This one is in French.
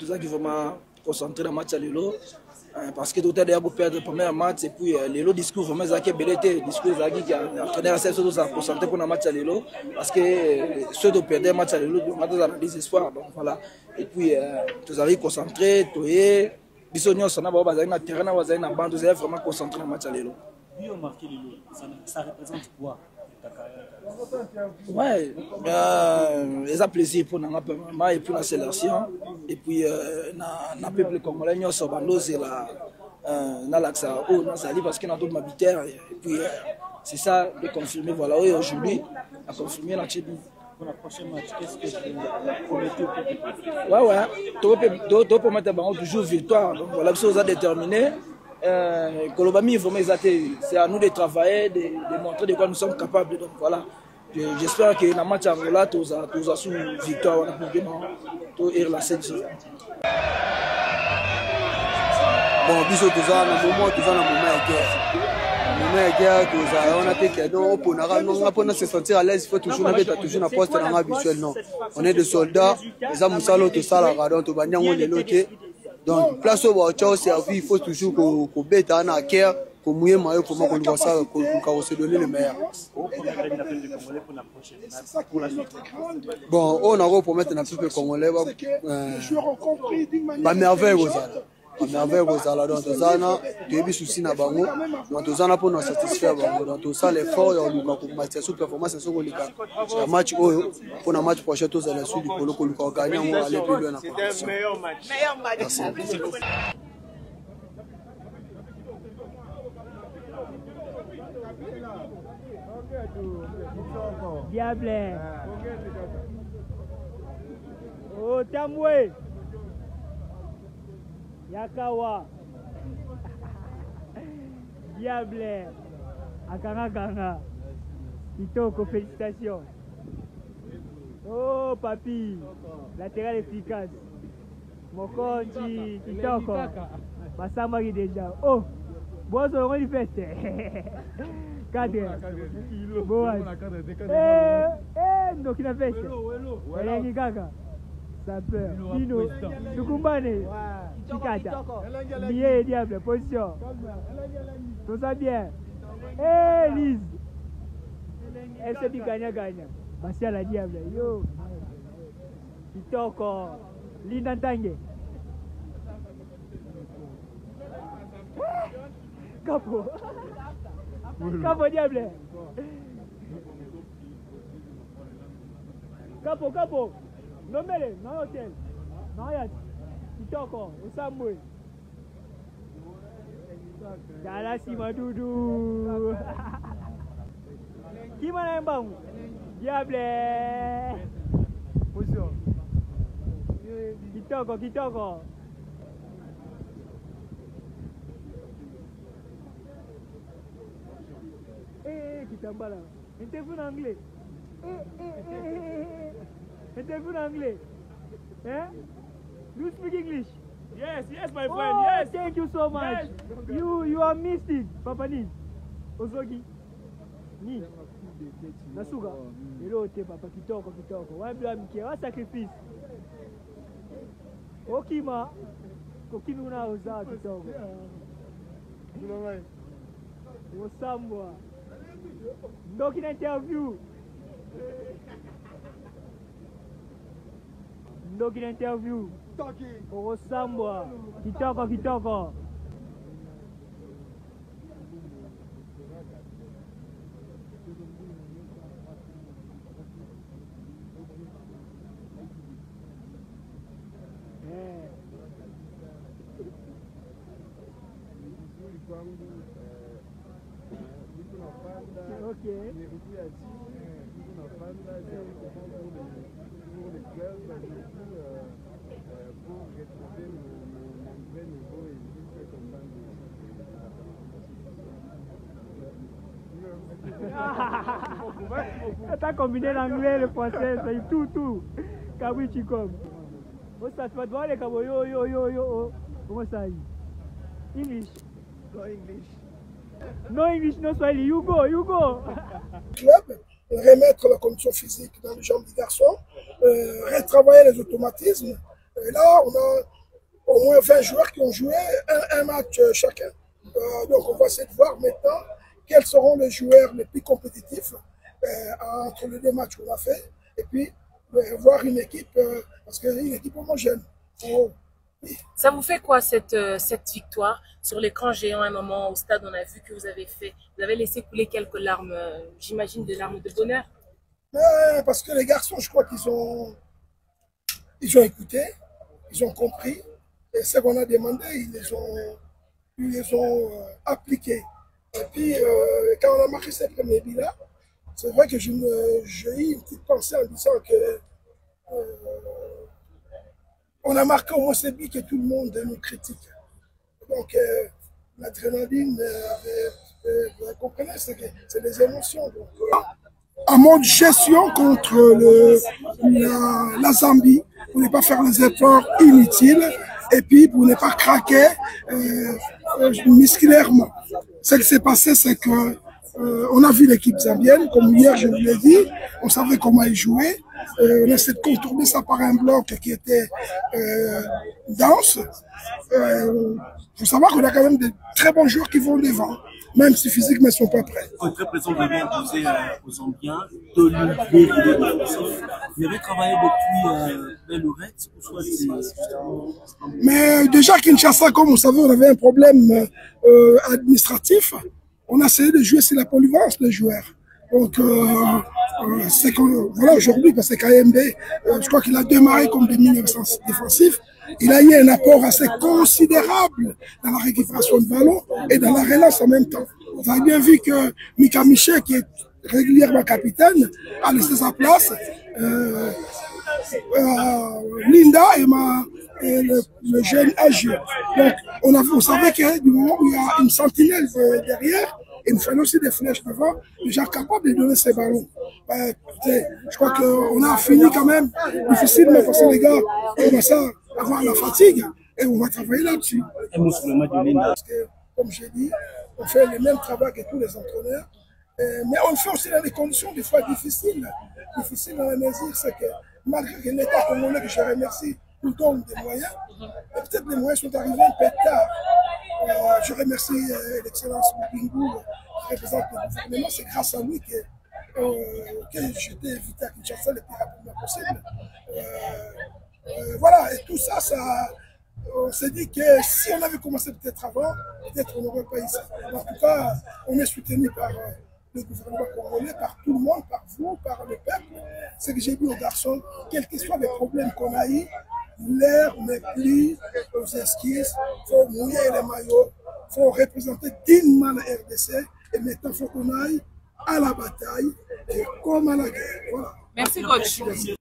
tout ça qui vraiment concentré dans le match à l'élo. Parce que tout à l'heure, pour perdre le premier match, et puis l'élo discours vraiment Zaki Belete, discours Zaki qui a entraîné la sélection, tout ça concentré pour le match à l'élo. Parce que ceux qui perdent le match à l'élo, ils ont des espoirs. Donc voilà. Et puis, tout ça concentré, tout est. Bisogno, ça n'a pas besoin de terrain, on va bande, vous êtes vraiment concentré dans le match à l'élo. Lui, on marqué l'élo, ça représente quoi? Ouais, ça plaisir pour nous et pour la sélection. Et puis, na peuple congolais, nous sommes dans l'axe où nous allons parce que nous avons tout habitaire. Et puis, c'est ça de confirmer. Voilà, aujourd'hui, à confirmer la Tchébi. Pour la prochaine match, qu'est-ce que vous promettez? Ouais, tu peux mettre toujours victoire. Donc voilà, que ça a déterminé. C'est à nous de travailler, de montrer de quoi nous sommes capables. Donc voilà. J'espère que dans le match Angola, tu as su victoire pour ir la scène. Bon, bisous, tout ça, dans le moment de guerre. On a fait cadeau pour se sentir à l'aise. Il faut toujours un poste habituel. Non, on est des soldats. Les hommes salauds, tout ça, donc, place au service, il faut toujours qu'on bête à la guerre. Pour mouiller maillot pour moi qu'on ça qu'on se donner le meilleur. Bon, on a promettre un peu congolais ba merveille aux merveille aux ala donc tozana debi souci na bango donc tozana pour nous satisfaire bango donc tout ça l'effort et on a match sous performance sur le match pour le match prochain tous à la suite pour le gagner on va aller plus loin. C'est le meilleur match. Diable. Oh, Tamwe. Yakawa. Diable. Akanga. Kitoko, félicitations. Oh, papi. Latéral efficace. Mokonji. Kitoko. Basama qui déjà. Oh. Bon, on va y faire. Cadre. Boaz. Donc il a fait ça. Elle a dit gaga. Ça peur. Dino. Tukumbane. Chikata. Billet diable. Position. Tout ça bien. Lise. Elle se dit gagnant. Bassia la diable. Yo. Kitoko. Linantange. Capo. Capo diable. Capo. Nomele, no hotel. No yat. Kitoko, Osambwe. Dalasi Madudu. Qui m'a un diable. Position. Kitoko. Kitambala. Interview en anglais. Interview en anglais. Eh? You speak English? Yes, my friend. Oh, yes. Thank you so much. Yes. You are mystic, Papa Ni. Ozogi. Ni. Nasuga. Elote Papa kitoko. Wambia mke wa sacrifice. Okima. Kokimi unaoza kitoko. Osambwa. Donc une interview. Osambwa. Kitoko. Ok. T'as combiné l'anglais, le français, c'est tout. Kabui Chikom. Oh, ça te va voir les kabou, yo. Comment ça y est? English. No English, no Swahili. You go. Club, remettre la condition physique dans les jambes des garçons, retravailler les automatismes, Et là, on a au moins 20 joueurs qui ont joué un match chacun. Donc on va essayer de voir maintenant quels seront les joueurs les plus compétitifs entre les deux matchs qu'on a fait. Et puis voir une équipe, parce qu'il y a une équipe homogène. Oui. Ça vous fait quoi cette victoire? Sur l'écran géant, à un moment au stade, on a vu que vous avez laissé couler quelques larmes, j'imagine des larmes de bonheur. Parce que les garçons, je crois qu'ils ont écouté, ils ont compris. Et ce qu'on a demandé, ils les ont appliqués. Et puis, quand on a marqué ces premiers buts-là, c'est vrai que j'ai eu une petite pensée en disant que on a marqué au moins ces buts que tout le monde nous critique. Donc, l'adrénaline, vous comprenez, c'est des émotions. Donc, en mode gestion contre la Zambie, pour ne pas faire les efforts inutiles et puis pour ne pas craquer musculairement. Ce qui s'est passé, c'est que on a vu l'équipe zambienne, comme hier je vous l'ai dit, on savait comment ils jouaient. On a essayé de contourner ça par un bloc qui était dense. Il faut savoir qu'on a quand même de très bons joueurs qui vont devant, même si physiquement ils ne sont pas prêts. Votre représentant devait imposer aux Zambiens de l'unité et de l'offensive. Vous avez travaillé depuis Belorette ou soit Mais déjà Kinshasa, comme vous savez, on avait un problème administratif. On a essayé de jouer sur la polyvalence des joueurs. Donc, c'est que, voilà, aujourd'hui, parce que KMB, je crois qu'il a démarré comme des milieux défensifs. Il a eu un apport assez considérable dans la récupération de ballon et dans la relance en même temps. Vous avez bien vu que Mika Miché, qui est régulièrement capitaine, a laissé sa place. Linda et le jeune AG. Donc, on savait que du moment où il y a une sentinelle derrière, il nous fallait aussi des flèches devant, déjà capable de donner ses ballons. Je crois qu'on a fini quand même difficilement parce que les gars commencent à avoir la fatigue et on va travailler là-dessus. Parce que, comme j'ai dit, on fait le même travail que tous les entraîneurs, mais on le fait aussi dans des conditions des fois difficiles. Difficiles dans la mesure, c'est que malgré que l'État congolais, que je remercie, nous donne des moyens, et peut-être les moyens sont arrivés un peu tard. Je remercie l'excellence Bingu qui représente le gouvernement. C'est grâce à lui que j'étais invité à Kinshasa le plus rapidement possible. Voilà, et tout ça, on s'est dit que si on avait commencé peut-être avant, peut-être on n'aurait pas eu ça. En tout cas, on est soutenu par le gouvernement congolais, par tout le monde, par vous, par le peuple. Ce que j'ai dit aux garçons, quels que soient les problèmes qu'on a eu, l'air n'est plus aux esquisses, il faut mouiller les maillots, il faut représenter dignement la RDC, et maintenant il faut qu'on aille à la bataille, et comme à la guerre. Voilà. Merci coach.